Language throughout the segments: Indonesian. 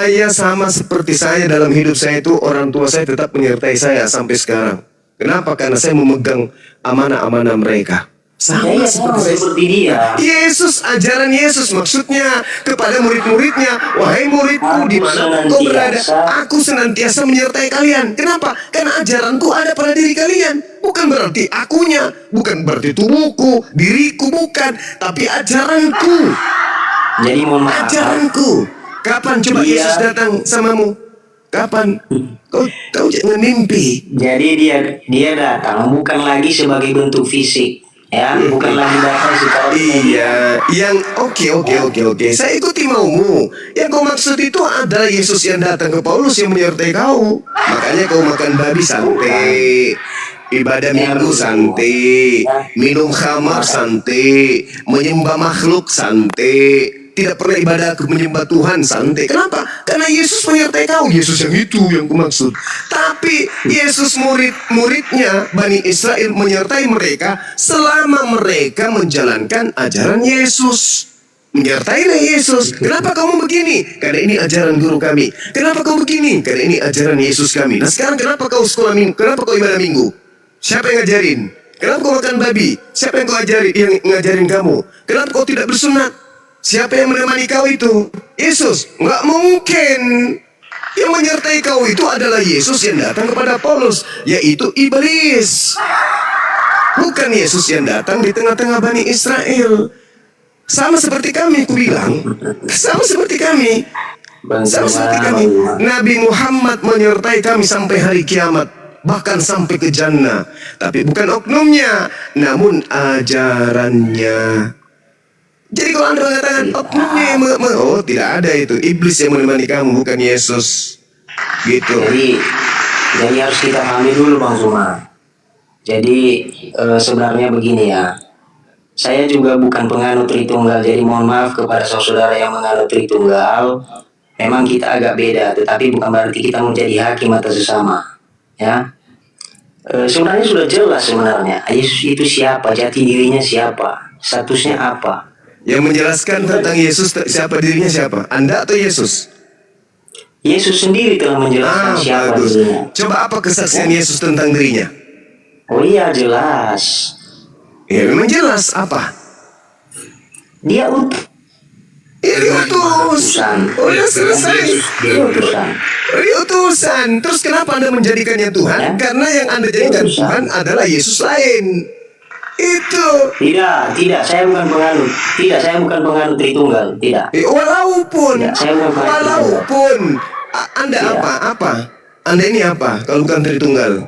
Saya sama seperti saya dalam hidup saya itu, orang tua saya tetap menyertai saya sampai sekarang. Kenapa? Karena saya memegang amanah-amanah mereka. Sama seperti dia. Yesus, ajaran Yesus maksudnya kepada murid-muridnya, wahai muridku, di mana kau berada, aku senantiasa menyertai kalian. Kenapa? Karena ajaranku ada pada diri kalian. Bukan berarti akunya, bukan berarti tubuhku, diriku, bukan, tapi ajaranku. Jadi mohon maaf. Ajaranku. Kapan coba Yesus datang samamu? Kapan? Kau jangan mimpi. Jadi dia datang bukan lagi sebagai bentuk fisik, ya, bukan lagi datang secara iya, yang oke. Saya ikuti maumu. Yang kau maksud itu adalah Yesus yang datang ke Paulus yang menyertai kau. Makanya kau makan babi santai, ibadah minggu santai, minum khamar santai, menyembah makhluk santai. Tidak pernah ibadah menyembah Tuhan santai. Kenapa? Karena Yesus menyertai kau. Yesus yang itu yang kumaksud. Tapi Yesus murid-muridnya Bani Israel menyertai mereka selama mereka menjalankan ajaran Yesus. Menyertailah Yesus. Kenapa kamu begini? Karena ini ajaran guru kami. Kenapa kau begini? Karena ini ajaran Yesus kami. Nah sekarang kenapa kau sekolah minggu? Kenapa kau ibadah minggu? Siapa yang ngajarin? Kenapa kau makan babi? Siapa yang ngajarin kamu? Kenapa kau tidak bersunat? Siapa yang menemani kau itu? Yesus. Nggak mungkin. Yang menyertai kau itu adalah Yesus yang datang kepada Paulus, yaitu iblis. Bukan Yesus yang datang di tengah-tengah Bani Israel. Sama seperti kami, ku bilang. Sama seperti kami. Sama seperti kami. Nabi Muhammad menyertai kami sampai hari kiamat, bahkan sampai ke jannah. Tapi bukan oknumnya, namun ajarannya. Jadi kalau Anda mengatakan oknumnya oh tidak ada itu, iblis yang menemani kamu, bukan Yesus. Gitu. Jadi harus kita pahami dulu Bang Zuma. Jadi sebenarnya begini ya. Saya juga bukan penganut Tritunggal. Jadi mohon maaf kepada saudara yang menganut Tritunggal. Memang kita agak beda, tetapi bukan berarti kita menjadi hakim atas sesama. Ya. Sebenarnya sudah jelas sebenarnya. Yesus itu siapa, jati dirinya siapa, statusnya apa. Yang menjelaskan tentang Yesus siapa dirinya siapa? Anda atau Yesus? Yesus sendiri telah menjelaskan siapa dirinya. Coba apa kesaksian Yesus tentang dirinya? Oh iya jelas. Ya memang jelas apa? Dia utusan. Oh ya selesai. Dia utusan. Terus kenapa Anda menjadikannya Tuhan? Ya? Karena yang Anda jadikan Tuhan adalah Yesus lain. Itu. Tidak, saya bukan penganut. Tidak, saya bukan penganut Tritunggal. Tidak. Walaupun. Tidak, saya bukan penganut walaupun. Anda tidak. apa? Anda ini apa? Kalau bukan Tritunggal?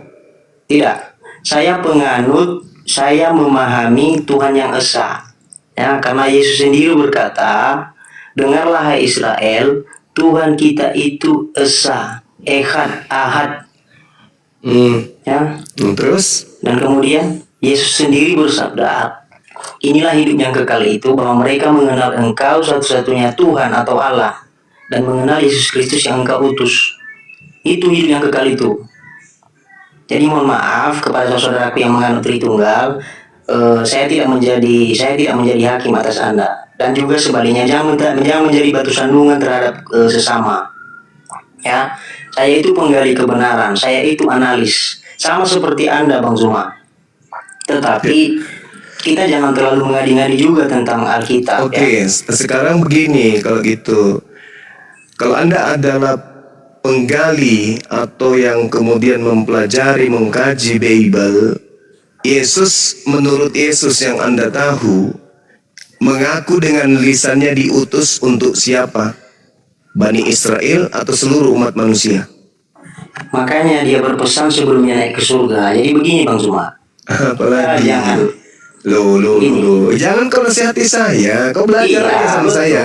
Tidak. Saya penganut. Saya memahami Tuhan yang esa. Ya, karena Yesus sendiri berkata, dengarlah hai Israel, Tuhan kita itu esa, echad, ahad. Ya. Terus? Dan kemudian Yesus sendiri bersabda, inilah hidup yang kekal itu, bahwa mereka mengenal Engkau satu-satunya Tuhan atau Allah, dan mengenal Yesus Kristus yang Engkau utus. Itu hidup yang kekal itu. Jadi mohon maaf kepada saudaraku yang menganut Tritunggal, saya tidak menjadi hakim atas Anda, dan juga sebaliknya jangan menjadi batu sandungan terhadap sesama. Ya, saya itu penggali kebenaran, saya itu analis, sama seperti Anda Bang Zuma. Tetapi kita jangan terlalu mengadi-ngadi juga tentang Alkitab. Oke, sekarang begini kalau gitu. Kalau Anda adalah penggali atau yang kemudian mempelajari, mengkaji Bible, Yesus, menurut Yesus yang Anda tahu, mengaku dengan lisannya diutus untuk siapa? Bani Israel atau seluruh umat manusia? Makanya dia berpesan sebelumnya naik ke surga. Jadi begini Bang Zuma. Apalagi jangan jangan kau nasihati saya, kau belajar aja sama saya.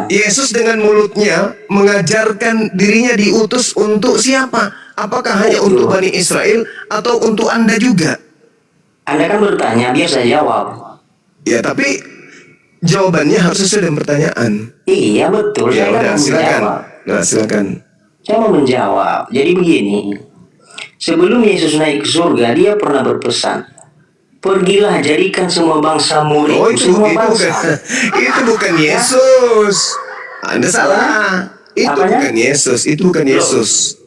Yesus dengan mulutnya mengajarkan dirinya diutus untuk siapa? Apakah hanya untuk Bani Israel atau untuk Anda juga? Anda kan bertanya, biar saya jawab. Ya tapi jawabannya harus sesuai dengan pertanyaan. Iya betul. Ya udah silakan. Nah silakan. Saya mau menjawab. Jadi begini. Sebelum Yesus naik ke surga, dia pernah berpesan, pergilah jadikan semua bangsa murid. Oh, itu Semua bukan bangsa. itu bukan Yesus. Anda salah. Itu Apanya? bukan Yesus. Itu bukan Yesus.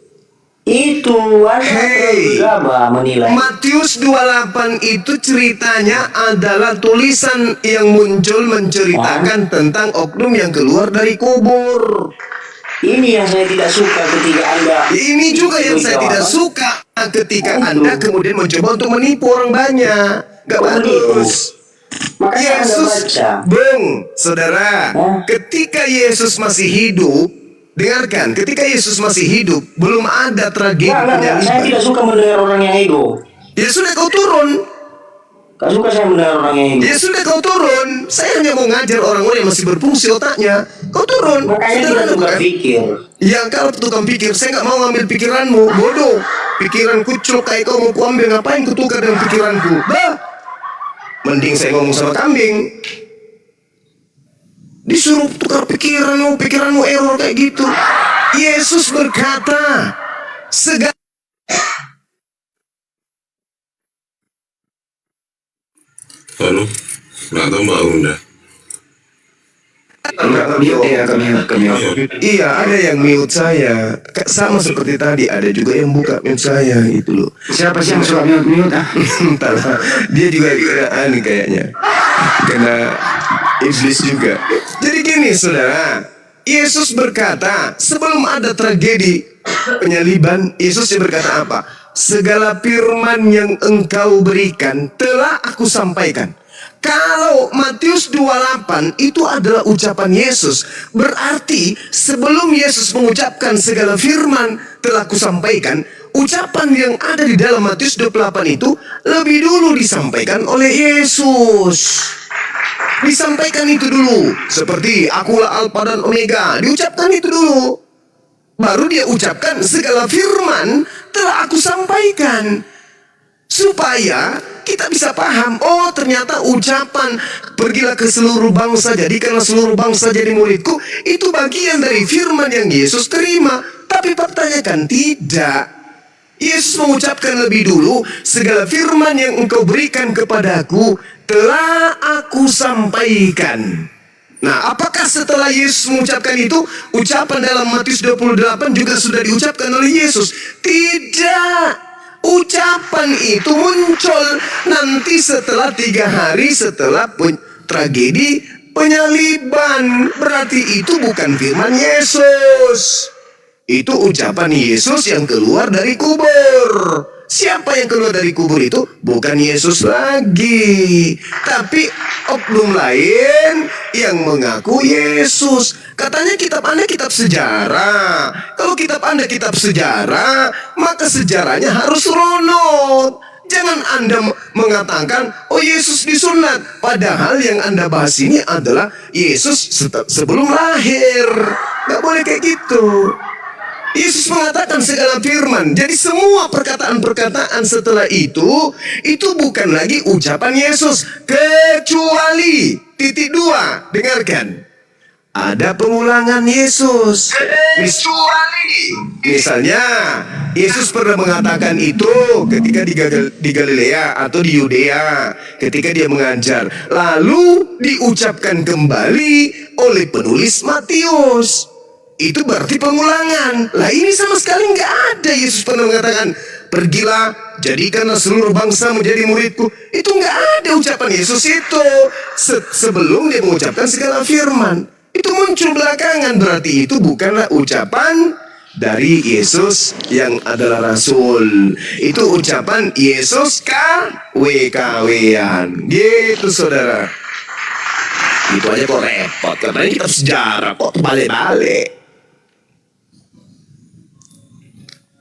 Itu Anda Hey. tergabah menilai. Matius 28 itu ceritanya adalah tulisan yang muncul menceritakan tentang oknum yang keluar dari kubur. Ini yang saya tidak suka ketika Anda. Ini juga yang saya tidak suka ketika Anda kemudian mencoba untuk menipu orang banyak. Gak bagus. Makanya Anda Yesus, baca. Bung, saudara, Hah? ketika Yesus masih hidup, dengarkan, ketika Yesus masih hidup, belum ada tragedi Enggak. Saya penyaliban. tidak suka mendengar orang yang ego. Ya sudah kau turun. Gak suka saya mendengar orang yang ego. Ya sudah kau turun. Saya hanya mau ngajar orang-orang yang masih berfungsi otaknya. Kau turun. Makanya Saudara kita tukar bukan? pikir. Yang kalau tukang pikir, saya nggak mau ngambil pikiranmu, bodoh. Pikiran kucuk kayak kau mau kuambil, ngapain kutukar dengan pikiranku? Bah. Mending saya ngomong sama kambing. Disuruh tukar pikiranmu error kayak gitu. Yesus berkata, segala Halo, nggak tahu Mbak Unda. Enggak, kami. Iya, ada yang mute saya. Sama seperti tadi, ada juga yang buka mute saya gitu loh. Siapa sih yang suka mute ah? Entahlah, dia juga aneh kayaknya. Kena iblis juga. Jadi gini saudara, Yesus berkata, sebelum ada tragedi penyaliban, Yesus berkata apa? Segala firman yang engkau berikan telah aku sampaikan. Kalau Matius 28 itu adalah ucapan Yesus, berarti sebelum Yesus mengucapkan segala firman telah kusampaikan, ucapan yang ada di dalam Matius 28 itu lebih dulu disampaikan oleh Yesus. Disampaikan itu dulu, seperti akulah Alfa dan Omega, diucapkan itu dulu. Baru dia ucapkan segala firman telah aku sampaikan. Supaya kita bisa paham, oh ternyata ucapan pergilah ke seluruh bangsa, jadikanlah seluruh bangsa jadi muridku, itu bagian dari firman yang Yesus terima. Tapi pertanyakan, tidak. Yesus mengucapkan lebih dulu, segala firman yang engkau berikan kepadaku telah aku sampaikan. Nah, apakah setelah Yesus mengucapkan itu, ucapan dalam Matius 28 juga sudah diucapkan oleh Yesus? Tidak. Ucapan itu muncul nanti setelah 3 hari setelah tragedi penyaliban. Berarti itu bukan firman Yesus. Itu ucapan Yesus yang keluar dari kubur. Siapa yang keluar dari kubur itu? Bukan Yesus lagi, tapi oknum lain yang mengaku Yesus. Katanya kitab Anda kitab sejarah. Kalau kitab Anda kitab sejarah, maka sejarahnya harus runut. Jangan Anda mengatakan, oh Yesus disunat. Padahal yang Anda bahas ini adalah Yesus sebelum lahir. Gak boleh kayak gitu. Yesus mengatakan segala firman. Jadi semua perkataan-perkataan setelah itu bukan lagi ucapan Yesus. Kecuali, titik 2, dengarkan. Ada pengulangan Yesus. Misalnya, Yesus pernah mengatakan itu ketika di Galilea atau di Yudea, ketika dia mengajar. Lalu diucapkan kembali oleh penulis Matius. Itu berarti pengulangan. Lah ini sama sekali nggak ada Yesus pernah mengatakan, pergilah, jadikanlah seluruh bangsa menjadi muridku. Itu nggak ada ucapan Yesus itu. Sebelum dia mengucapkan segala firman. Itu muncul belakangan, berarti itu bukanlah ucapan dari Yesus yang adalah Rasul. Itu ucapan Yesus KW-KW-an. Gitu saudara. Itu aja kok repot. Katanya kitab sejarah kok balik-balik.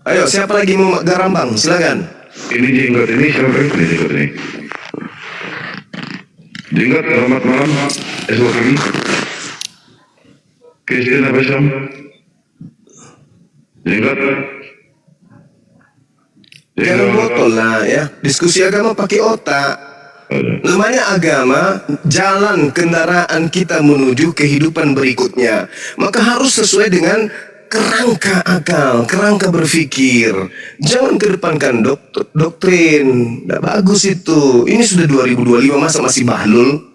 Ayo, siapa lagi mau garambang? Silakan. Ini jenggot ini siapa ini jenggot ini? Jenggot, selamat malam. Esok pagi. Kristen apa Sam? Jenggot. Jangan botol lah ya. Diskusi agama pakai otak. Namanya agama, jalan kendaraan kita menuju kehidupan berikutnya. Maka harus sesuai dengan kerangka akal, kerangka berpikir. Jangan kedepankan doktrin. Nggak bagus itu. Ini sudah 2025, masa masih bahlul?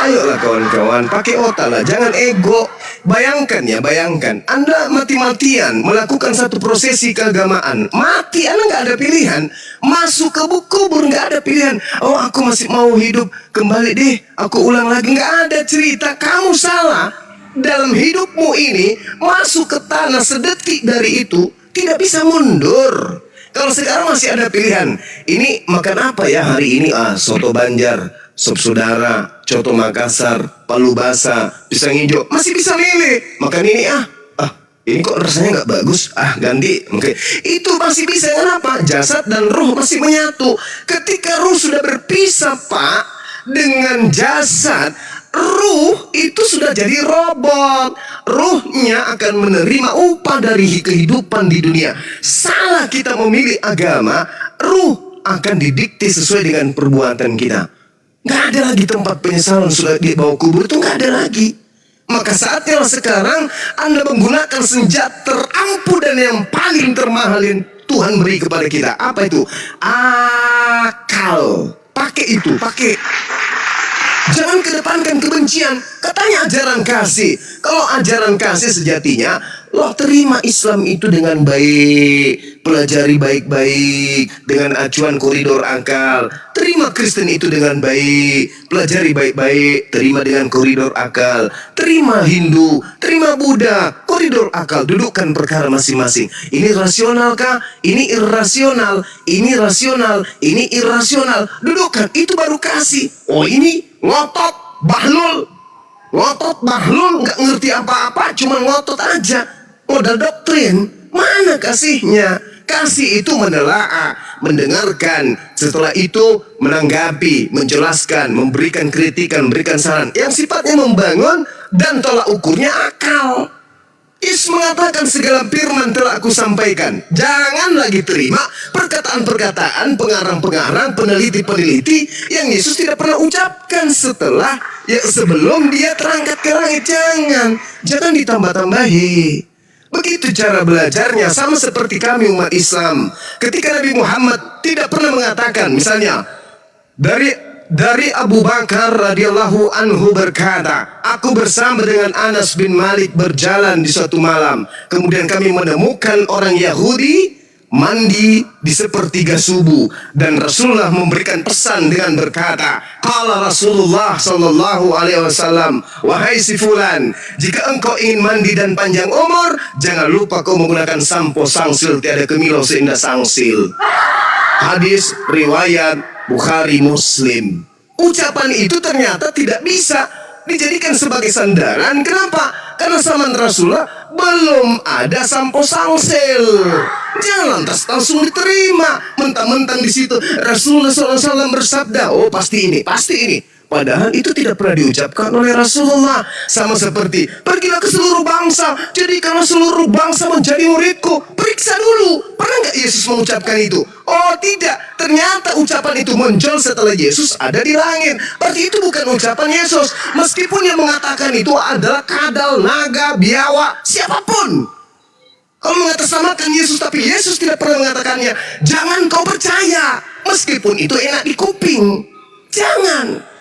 Ayolah kawan-kawan, pakai otak lah, jangan ego. Bayangkan ya, bayangkan Anda mati-matian melakukan satu prosesi keagamaan. Mati, Anda nggak ada pilihan. Masuk ke kubur nggak ada pilihan. Oh, aku masih mau hidup, kembali deh, aku ulang lagi. Nggak ada cerita, kamu salah. Dalam hidupmu ini, masuk ke tanah sedetik dari itu, tidak bisa mundur. Kalau sekarang masih ada pilihan. Ini makan apa ya hari ini? Soto Banjar, sop saudara, coto Makassar, palu basah, pisang hijau. Masih bisa milih. Makan ini ini kok rasanya nggak bagus. Ganti. Oke. Itu masih bisa. Kenapa? Jasad dan ruh masih menyatu. Ketika ruh sudah berpisah, Pak, dengan jasad, ruh itu sudah jadi robot. Ruhnya akan menerima upah dari kehidupan di dunia. Salah kita memilih agama, ruh akan didikte sesuai dengan perbuatan kita. Nggak ada lagi tempat penyesalan sudah dibawa kubur, itu nggak ada lagi. Maka saatnya sekarang Anda menggunakan senjata terampuh dan yang paling termahal yang Tuhan beri kepada kita. Apa itu? Akal. Pakai itu, pakai. Jangan kedepankan kebencian. Katanya ajaran kasih. Kalau ajaran kasih sejatinya, lo terima Islam itu dengan baik, pelajari baik-baik dengan acuan koridor akal. Terima Kristen itu dengan baik, pelajari baik-baik, terima dengan koridor akal. Terima Hindu, terima Buddha, koridor akal. Dudukkan perkara masing-masing. Ini rasional kah? Ini irrasional. Ini rasional, ini irrasional. Dudukkan, itu baru kasih. Oh, ini ngotot, bahlul. Ngotot, bahlul, nggak ngerti apa-apa, cuma ngotot aja. Modal doktrin, mana kasihnya? Kasih itu menelaah, mendengarkan, setelah itu menanggapi, menjelaskan, memberikan kritikan, memberikan saran yang sifatnya membangun dan tolak ukurnya akal. Yesus mengatakan segala firman telah aku sampaikan. Jangan lagi terima perkataan-perkataan pengarang-pengarang, peneliti-peneliti yang Yesus tidak pernah ucapkan sebelum dia terangkat ke langit. Jangan ditambah-tambahi. Begitu cara belajarnya, sama seperti kami umat Islam. Ketika Nabi Muhammad tidak pernah mengatakan, misalnya dari Abu Bakar radhiyallahu anhu berkata, aku bersama dengan Anas bin Malik berjalan di suatu malam. Kemudian kami menemukan orang Yahudi mandi di sepertiga subuh, dan Rasulullah memberikan pesan dengan berkata, qala Rasulullah sallallahu alaihi wasallam, wahai si fulan, jika engkau ingin mandi dan panjang umur, jangan lupa kau menggunakan sampo sangsil, tiada kemilau seindah sangsil. Hadis riwayat Bukhari Muslim. Ucapan itu ternyata tidak bisa dijadikan sebagai sandaran. Kenapa? Karena zaman Rasulullah belum ada sampo sangsil. Jangan lantas langsung diterima mentang-mentang di situ Rasulullah SAW bersabda, oh pasti ini, pasti ini. Padahal itu tidak pernah diucapkan oleh Rasulullah. Sama seperti, pergilah ke seluruh bangsa, jadikanlah seluruh bangsa menjadi muridku. Periksa dulu, pernah nggak Yesus mengucapkan itu? Oh tidak, ternyata ucapan itu muncul setelah Yesus ada di langit. Berarti itu bukan ucapan Yesus. Meskipun yang mengatakan itu adalah kadal, naga, biawa, siapapun. Kalau mengatasnamakan Yesus tapi Yesus tidak pernah mengatakannya, jangan kau percaya. Meskipun itu enak di kuping. Jangan.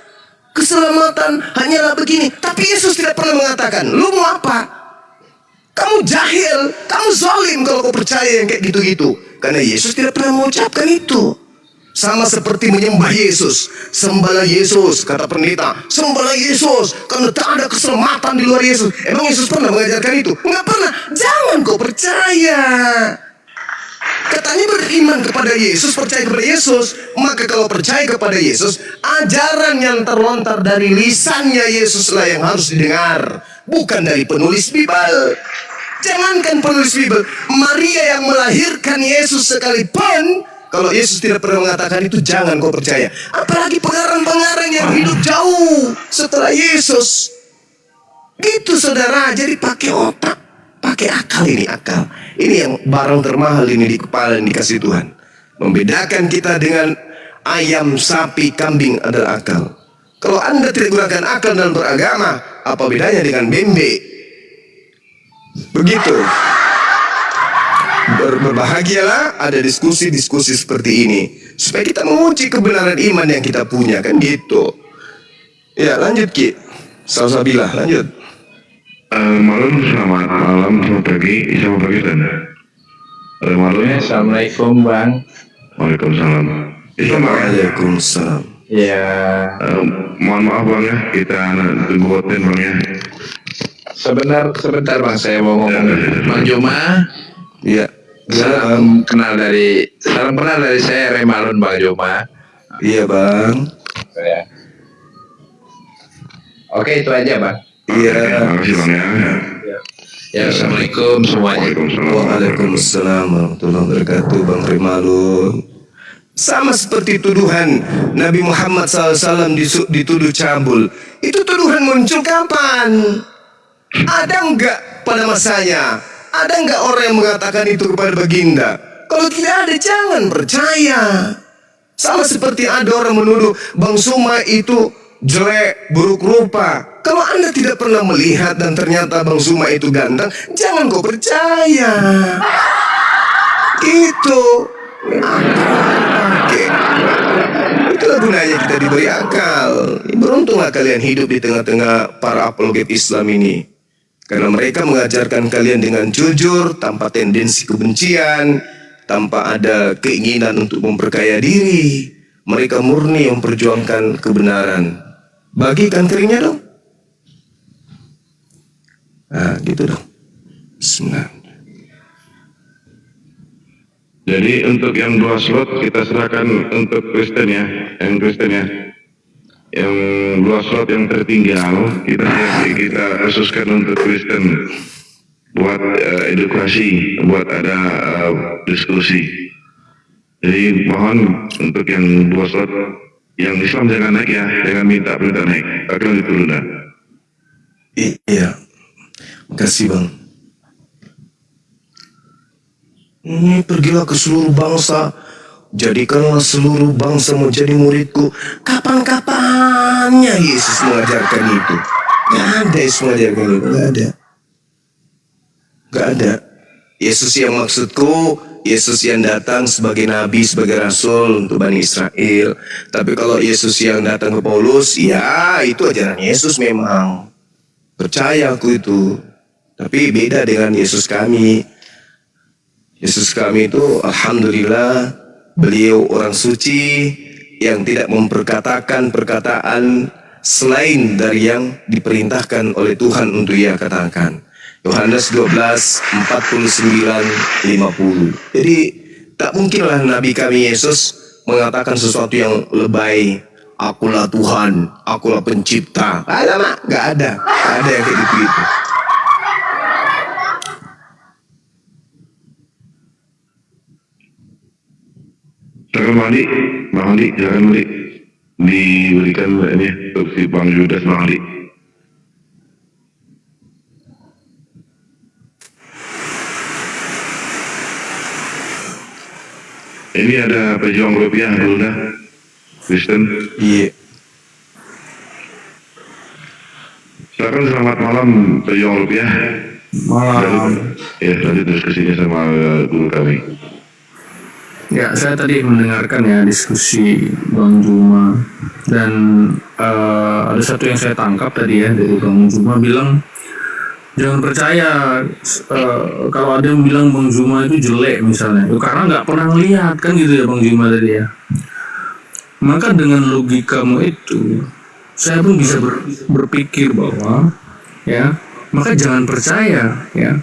Keselamatan hanyalah begini. Tapi Yesus tidak pernah mengatakan, lu mau apa? Kamu jahil, kamu zalim kalau kau percaya yang kayak gitu-gitu. Karena Yesus tidak pernah mengucapkan itu. Sama seperti menyembah Yesus. Sembahlah Yesus, kata pendeta. Sembahlah Yesus, karena tak ada keselamatan di luar Yesus. Emang Yesus pernah mengajarkan itu? Enggak pernah. Jangan kau percaya. Katanya beriman kepada Yesus, percaya kepada Yesus. Maka kalau percaya kepada Yesus, ajaran yang terlontar dari lisannya Yesuslah yang harus didengar, bukan dari penulis Bible. Jangankan penulis Bible, Maria yang melahirkan Yesus sekalipun, kalau Yesus tidak pernah mengatakan itu, jangan kau percaya. Apalagi pengarang-pengarang yang hidup jauh setelah Yesus. Gitu saudara, jadi pakai otak, pakai akal ini, akal. Ini yang barang termahal ini di kepala yang dikasih Tuhan. Membedakan kita dengan ayam, sapi, kambing adalah akal. Kalau Anda tidak gunakan akal dalam beragama, apa bedanya dengan bembe? Begitu. Berbahagialah ada diskusi-diskusi seperti ini supaya kita menguji kebenaran iman yang kita punya, kan gitu. Ya, lanjut Ki. Salsabilah, lanjut. Malam, selamat malam, selamat pagi, selamat pagi dan malam. Assalamualaikum Bang. Waalaikumsalam. Waalaikumsalam. Ya, Mohon maaf Bang ya, kita tungguin Bang ya. sebentar Bang, saya mau ngomong. Bang Juma, Iya. salam kenal dari saya Remalun Bang Juma. Iya bang. Ya. Oke, itu aja Bang. Iya. Terima kasih Bang ya. Ya, Assalamualaikum semuanya. Waalaikumsalam. Waalaikumsalam warahmatullahi wabarakatuh, Bang Rimalun. Sama seperti tuduhan Nabi Muhammad SAW dituduh cabul. Itu tuduhan muncul kapan? Ada enggak pada masanya? Ada enggak orang yang mengatakan itu kepada baginda? Kalau tidak ada, jangan percaya. Sama seperti ada orang menuduh Bang Suma itu jelek, buruk rupa. Kalau Anda tidak pernah melihat dan ternyata Bang Suma itu ganteng, jangan kau percaya. Gitu. Oke. Itulah gunanya kita diberi akal. Beruntunglah kalian hidup di tengah-tengah para apologet Islam ini. Karena mereka mengajarkan kalian dengan jujur, tanpa tendensi kebencian, tanpa ada keinginan untuk memperkaya diri. Mereka murni memperjuangkan kebenaran. Bagikan keringnya dong. Nah, gitu dong. Bismillah. Jadi untuk yang 2 slot kita serahkan untuk Kristen ya, Yang 2 slot yang tertinggal kita khususkan untuk Kristen buat edukasi, buat ada diskusi. Jadi mohon untuk yang 2 slot yang Islam jangan naik ya, jangan minta naik. Akan diturun dah. Iya. Makasih bang. Pergilah ke seluruh bangsa. Jadikanlah seluruh bangsa menjadi muridku. Kapan-kapannya Yesus mengajarkan itu? Gak ada Yesus mengajarkan itu. Gak ada. Yesus yang maksudku, Yesus yang datang sebagai nabi, sebagai rasul untuk Bani Israel. Tapi kalau Yesus yang datang ke Paulus, ya itu ajaran Yesus memang. Percaya aku itu. Tapi beda dengan Yesus kami. Yesus kami itu alhamdulillah beliau orang suci yang tidak memperkatakan perkataan selain dari yang diperintahkan oleh Tuhan untuk ia katakan. Yohanes 12:49-50. Jadi tak mungkinlah Nabi kami Yesus mengatakan sesuatu yang lebay. Akulah Tuhan, akulah pencipta. Ada mak? Gak ada yang kayak gitu. Silakan Bang Andi, silakan Bang Andi. Diberikan ini untuk si Bang Yudas Bang Andi. Ini ada pejuang rupiah dulu dah, Kristen. Iya. Silakan selamat malam pejuang rupiah. Malam. Ya, lanjut diskusinya sama guru kami. Ya, saya tadi mendengarkan ya diskusi Bang Juma dan ada satu yang saya tangkap tadi ya dari Bang Juma bilang jangan percaya kalau ada yang bilang Bang Juma itu jelek misalnya, karena nggak pernah lihat kan gitu ya Bang Juma tadi ya. Maka dengan logikamu itu saya pun bisa berpikir bahwa ya maka jangan percaya ya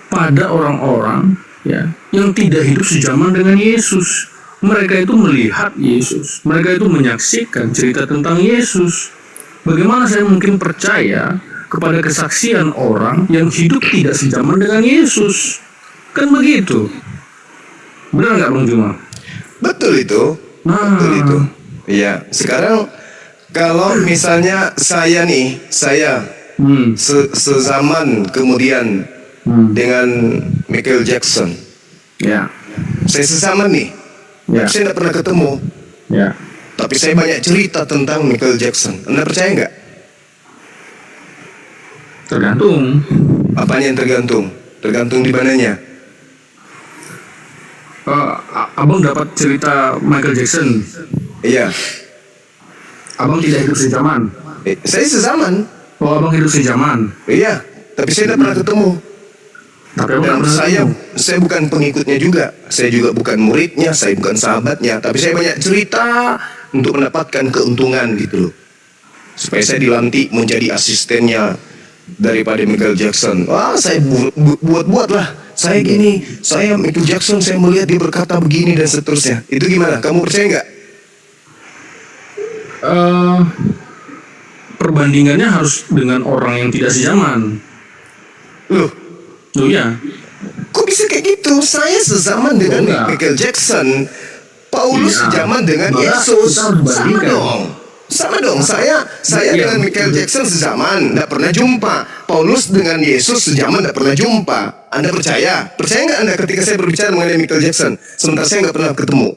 pada orang-orang ya yang tidak hidup sejaman dengan Yesus. Mereka itu melihat Yesus, mereka itu menyaksikan cerita tentang Yesus. Bagaimana saya mungkin percaya kepada kesaksian orang yang hidup tidak sejaman dengan Yesus? Kan begitu. Benar nggak Bang Juma? Betul itu. Betul itu. Iya. Sekarang kalau misalnya saya sezaman kemudian dengan Michael Jackson. Ya. Saya sezaman nih. Ya. Saya tidak pernah ketemu. Ya. Tapi saya banyak cerita tentang Michael Jackson. Anda percaya nggak? Tergantung. Apanya yang tergantung? Tergantung di mananya? Abang dapat cerita Michael Jackson. Iya. Abang tidak hidup sejaman. Saya sezaman. Oh, abang hidup sejaman. Iya, tapi saya tidak pernah ketemu. Tapi abang Dan nggak pernah ketemu. saya bukan pengikutnya juga. Saya juga bukan muridnya, saya bukan sahabatnya. Tapi saya banyak cerita untuk mendapatkan keuntungan gitu loh. Supaya saya dilantik menjadi asistennya daripada Michael Jackson. Wah, saya buat-buat lah. Saya gini, saya Michael Jackson, saya melihat dia berkata begini dan seterusnya. Itu gimana? Kamu percaya nggak? Perbandingannya harus dengan orang yang tidak sejaman. Loh, Oh iya. kok bisa kayak gitu? Saya sezaman dengan Enggak. Michael Jackson. Paulus Iya. sejaman dengan Maka Yesus. kita harus Sama bandingkan. dong. Sama dong. Saya Iya. dengan Michael Jackson sezaman, tidak pernah jumpa. Paulus dengan Yesus sejaman, tidak pernah jumpa. Anda percaya? Percaya nggak Anda ketika saya berbicara mengenai Michael Jackson, sementara saya nggak pernah ketemu?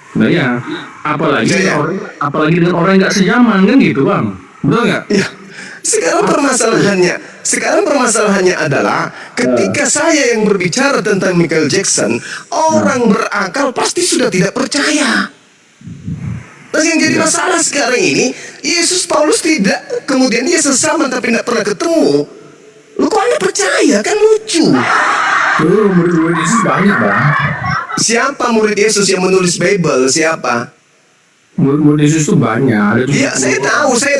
Nah ya, apalagi Iya, iya. apalagi dengan orang yang nggak sejaman kan gitu bang, betul nggak? Ya. Sekarang permasalahannya adalah ketika saya yang berbicara tentang Michael Jackson, orang berakal pasti sudah tidak percaya. Nah, yang jadi masalah sekarang ini, Yesus Paulus tidak, kemudian dia sesama tapi tidak pernah ketemu. Lu kok Anda percaya? Kan lucu. Tuh murid-murid Yesus banyak bang. Siapa murid Yesus yang menulis Bible? Siapa? Murid Yesus tuh banyak. Ada Iya, saya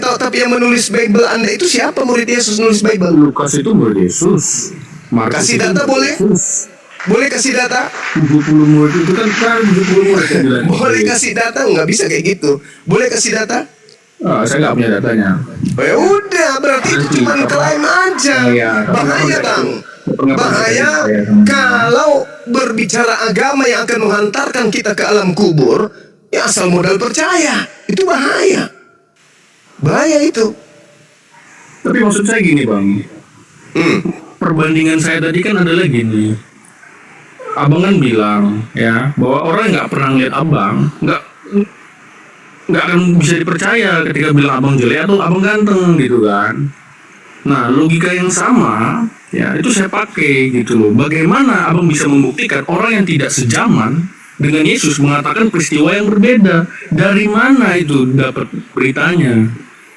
tahu, tapi yang menulis Bible Anda itu siapa murid Yesus nulis Bible? Lukas itu murid Yesus. Markus Kasih itu data murid boleh? Yesus. Boleh kasih data? 70 murid itu kan 70 murid yang bilang. Boleh kasih data? Nggak bisa kayak gitu. Boleh kasih data? Saya nggak punya datanya. Oh, ya udah, berarti itu cuma klaim aja. Iya, Bahaya bang. Bahaya kalau berbicara agama yang akan menghantarkan kita ke alam kubur, ya asal modal percaya. Itu bahaya. Bahaya itu. Tapi maksud saya gini bang, perbandingan saya tadi kan adalah gini. Abang kan bilang ya bahwa orang yang nggak pernah lihat abang nggak akan bisa dipercaya ketika bilang abang jelek atau abang ganteng gitu kan. Nah logika yang sama ya itu saya pakai gitu loh. Bagaimana abang bisa membuktikan orang yang tidak sejaman dengan Yesus mengatakan peristiwa yang berbeda? Dari mana itu dapat beritanya?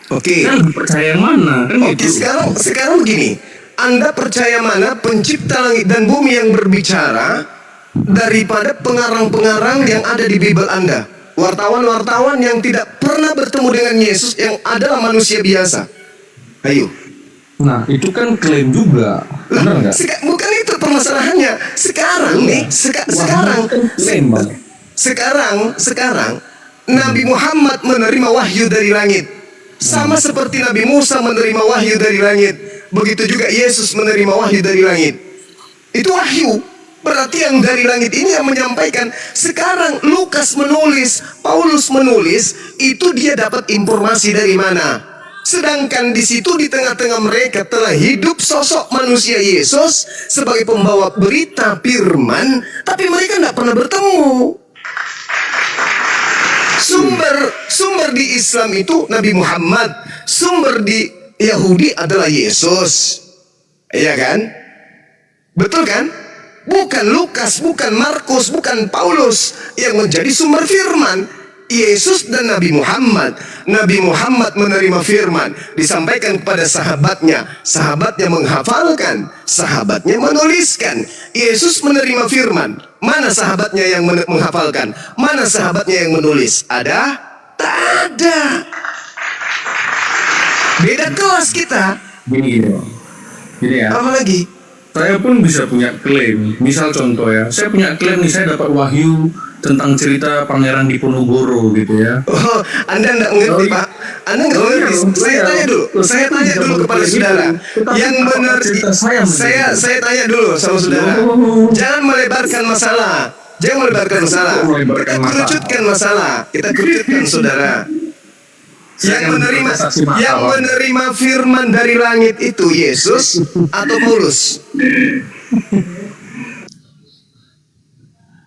Oke. Saya lebih percaya yang mana kan Oke, gitu. sekarang begini. Anda percaya mana pencipta langit dan bumi yang berbicara daripada pengarang-pengarang yang ada di Bible Anda? Wartawan-wartawan yang tidak pernah bertemu dengan Yesus yang adalah manusia biasa. Ayo. Nah itu kan klaim juga, benar nggak? Bukan itu permasalahannya. Sekarang nih, sekarang Nabi Muhammad menerima wahyu dari langit. Sama seperti Nabi Musa menerima wahyu dari langit. Begitu juga Yesus menerima wahyu dari langit. Itu wahyu. Berarti yang dari langit ini yang menyampaikan. Sekarang Lukas menulis, Paulus menulis, itu dia dapat informasi dari mana? Sedangkan di situ di tengah-tengah mereka telah hidup sosok manusia Yesus sebagai pembawa berita firman, tapi mereka tidak pernah bertemu. Sumber di Islam itu Nabi Muhammad, sumber di Yahudi adalah Yesus. Iya kan? Betul kan? Bukan Lukas, bukan Markus, bukan Paulus yang menjadi sumber firman. Yesus dan Nabi Muhammad. Nabi Muhammad menerima firman, disampaikan kepada sahabatnya. Sahabatnya menghafalkan, sahabatnya menuliskan. Yesus menerima firman. Mana sahabatnya yang menghafalkan? Mana sahabatnya yang menulis? Ada? Tak ada. Beda kelas kita. Gini Bang. Gini ya. Apa lagi? Saya pun bisa punya klaim. Misal contoh ya, saya punya klaim nih, saya dapat wahyu tentang cerita Pangeran Diponegoro gitu ya. Oh, Anda nggak mengerti, Pak. Anda nggak mengerti. Saya tanya dulu kepada saudara. Yang benar, saya tanya dulu sama saudara. Jangan melebarkan masalah. Kita kerucutkan masalah. Kita kerucutkan saudara. Yang menerima firman dari langit itu Yesus atau Paulus?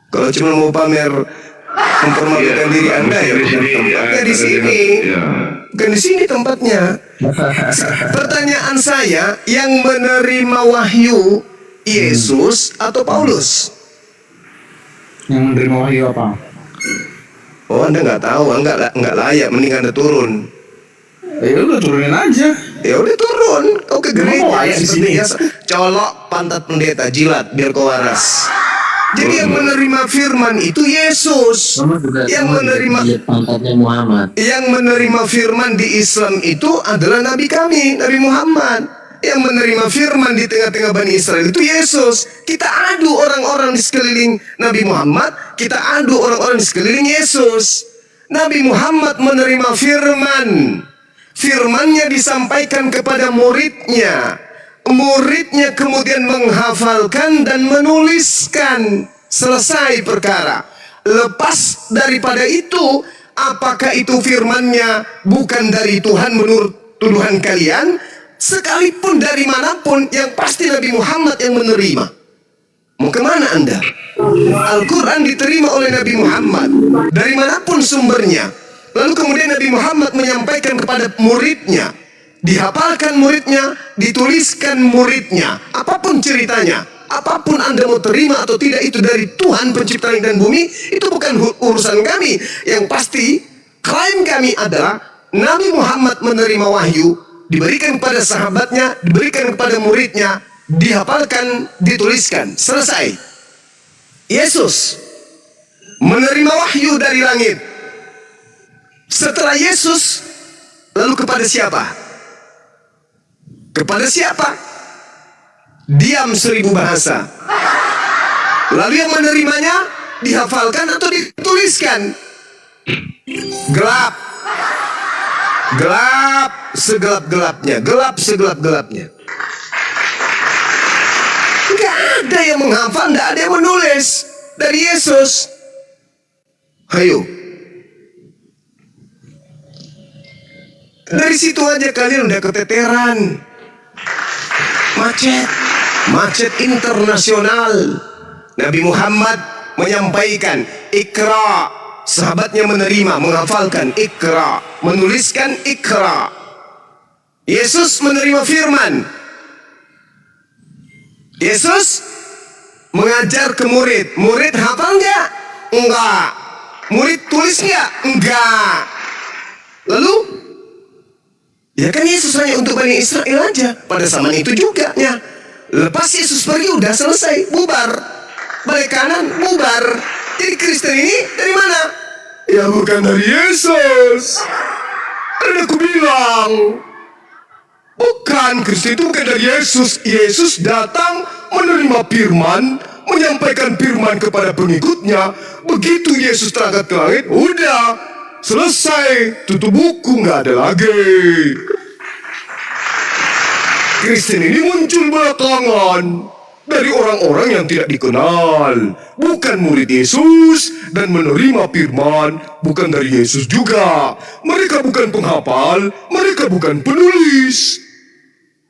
Kalau cuma mau pamer mempermalukan diri Anda ya bukan tempatnya di sini. Bukan di sini tempatnya. Pertanyaan saya, yang menerima wahyu Yesus atau Paulus? Yang menerima wahyu apa? Oh, Anda nggak tahu, nggak layak, mending Anda turun. Ya udah turunin aja. Ya udah turun, kau ke Emang gereja kau layak di seperti sini? biasa. Colok pantat pendeta, jilat biar kau waras. Jadi yang menerima firman itu Yesus. Yang menerima pangkatnya Muhammad. Yang menerima firman di Islam itu adalah Nabi kami, Nabi Muhammad. Yang menerima firman di tengah-tengah Bani Israel itu Yesus. Kita adu orang-orang di sekeliling Nabi Muhammad, kita adu orang-orang di sekeliling Yesus. Nabi Muhammad menerima firman. Firmannya disampaikan kepada muridnya. Muridnya kemudian menghafalkan dan menuliskan. Selesai perkara. Lepas daripada itu, apakah itu firmannya bukan dari Tuhan menurut tuduhan kalian? Sekalipun dari manapun, yang pasti Nabi Muhammad yang menerima. Mau kemana Anda? Al-Quran diterima oleh Nabi Muhammad dari manapun sumbernya. Lalu kemudian Nabi Muhammad menyampaikan kepada muridnya, dihafalkan muridnya, dituliskan muridnya. Apapun ceritanya, apapun Anda mau terima atau tidak, itu dari Tuhan pencipta langit dan bumi. Itu bukan urusan kami. Yang pasti klaim kami adalah Nabi Muhammad menerima wahyu, diberikan kepada sahabatnya, diberikan kepada muridnya, dihafalkan, dituliskan. Selesai. Yesus menerima wahyu dari langit. Setelah Yesus, lalu kepada siapa? Kepada siapa? Diam 1000 bahasa. Lalu yang menerimanya dihafalkan atau dituliskan? Gelap. Gelap segelap-gelapnya. Gelap segelap-gelapnya. Gak ada yang menghafal, gak ada yang menulis dari Yesus. Ayo. Dari situ aja kalian udah keteteran. Macet internasional. Nabi Muhammad menyampaikan Iqra, sahabatnya menerima, menghafalkan Iqra, menuliskan Iqra. Yesus menerima firman. Yesus mengajar ke murid. Murid hafal nggak? Enggak. Murid tulis nggak? Enggak. Lalu ya kan Yesus hanya untuk Bani Israel aja. Pada zaman itu juga ya. Lepas Yesus pergi udah selesai, bubar. Balik kanan, bubar. Jadi Kristen ini dari mana? Ya bukan dari Yesus. Ada aku bilang, bukan, Kristen itu bukan dari Yesus. Yesus datang menerima firman, menyampaikan firman kepada pengikutnya. Begitu Yesus terangkat ke langit, udah selesai, tutup buku, nggak ada lagi. Kristen ini muncul belakangan dari orang-orang yang tidak dikenal, bukan murid Yesus, dan menerima firman bukan dari Yesus juga. Mereka bukan penghafal, mereka bukan penulis.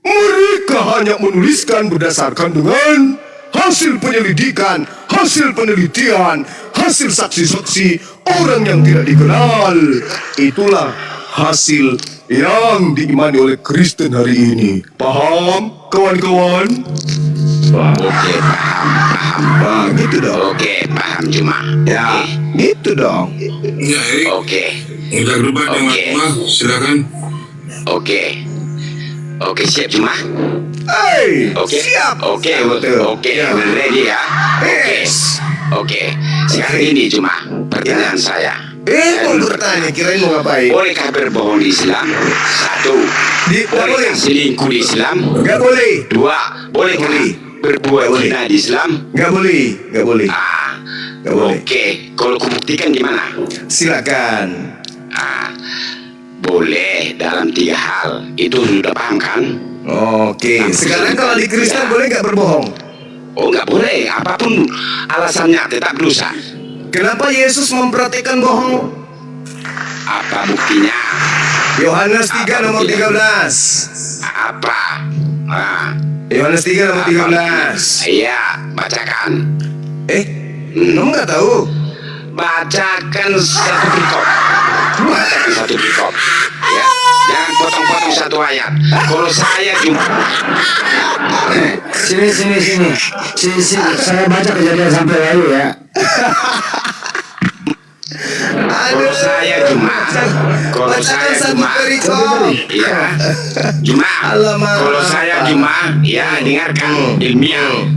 Mereka hanya menuliskan berdasarkan dengan hasil penyelidikan, hasil penelitian, hasil saksi-saksi orang yang tidak dikenal. Itulah hasil yang diimani oleh Kristen hari ini. Paham, kawan-kawan? Oke, paham. Gitu dong. Oke, paham cuma. Ya, gitu dong. Ya, Erik. Oke. Udah debat yang Oke. lama, silakan. Oke. Oke, siap cuma. Hey, Oke. siap. Oke, Betul. oke, Ya. ready ya. Oke. Yes. Oke. Sekarang ini cuma pertanyaan saya. Mau bertanya, kirain mau ngapain? Bolehkah berbohong di Islam? 1. Nggak boleh. Bolehkah selingkuh di Islam? Nggak boleh. 2. Bolehkah Boleh. berbuat Nggak boleh. zina di Islam? Nggak boleh. Nggak boleh. Nggak boleh. Oke, kalau kubuktikan gimana? Silakan. Boleh dalam 3 hal. Itu sudah paham kan? Oke. Sekarang kalau di Kristen boleh nggak berbohong? Oh, nggak boleh. Apapun alasannya tetap dosa. Kenapa Yesus memperhatikan bohong? Apa buktinya? Yohanes 3 nomor 13. Apa? Yohanes 3 nomor 13. Iya, bacakan. Kamu nggak tahu? Bacakan satu perikop. Bacakan satu perikop. Ya. Jangan potong-potong satu ayat. Kalau saya cuma Sini. Saya baca kejadian sampai lalu ya. kalau saya cuma ya cuma Alamak. kalau saya cuma ya dengarkan ilmiah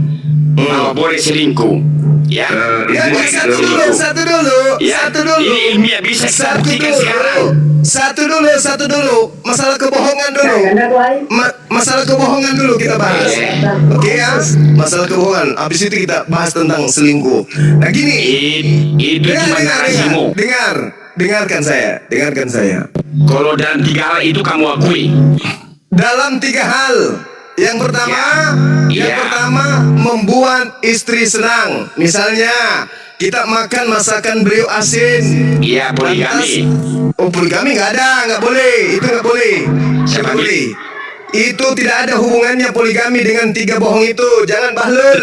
bahwa boleh selingkuh ya. Ya, Boleh satu selingkuh. dulu. Ya, ini ilmiah bisa kita buktikan sekarang. Satu dulu. Masalah kebohongan dulu. Masalah kebohongan dulu kita bahas. Oke ya? Masalah kebohongan. Habis itu kita bahas tentang selingkuh. Nah gini. Itu cuma narasimu. Dengarkan saya. Kalau dalam 3 hal itu kamu akui. Dalam 3 hal. Yang pertama membuat istri senang. Misalnya kita makan masakan beliau asin. Iya, poligami. Poligami nggak boleh. Itu nggak boleh. Siapa Nggak boleh. Itu tidak ada hubungannya poligami dengan 3 bohong itu. Jangan bahlul.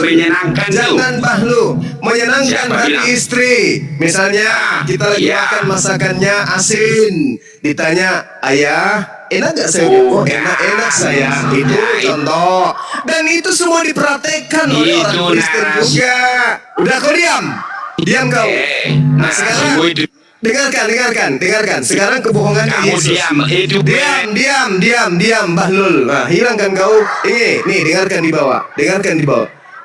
Menyenangkan tuh. Jangan bahlul. Menyenangkan Siapa hati bilang? istri. Misalnya kita lagi Iya. makan masakannya asin. Ditanya, ayah, enak gak saya? Oh, Enak saya. nah, Itu nah, contoh. Dan itu semua diperhatikan oleh Itu orang Kristen narasi. juga. Udah kau diam. Diam kau. Nah sekarang narasimu itu dengarkan. Sekarang kebohongannya kamu Yesus. diam. Itu Diam, bahlul. Nah, hilangkan kau. Nih, dengarkan di bawah.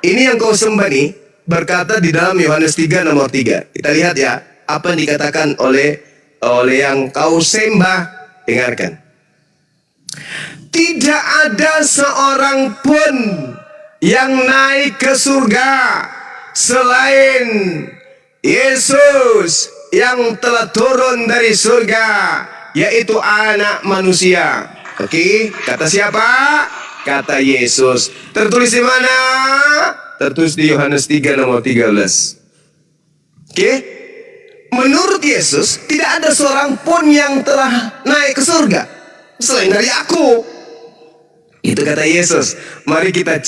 Ini yang kau sembah nih berkata di dalam Yohanes 3 nomor 3. Kita lihat ya, apa yang dikatakan oleh yang kau sembah. Dengarkan. Tidak ada seorang pun yang naik ke surga selain Yesus yang telah turun dari surga, yaitu anak manusia. Oke, kata siapa? Kata Yesus. Tertulis di mana? Tertulis di Yohanes 3 nomor 13. Oke? Menurut Yesus, tidak ada seorang pun yang telah naik ke surga selain dari aku. Itu kata Yesus. Mari kita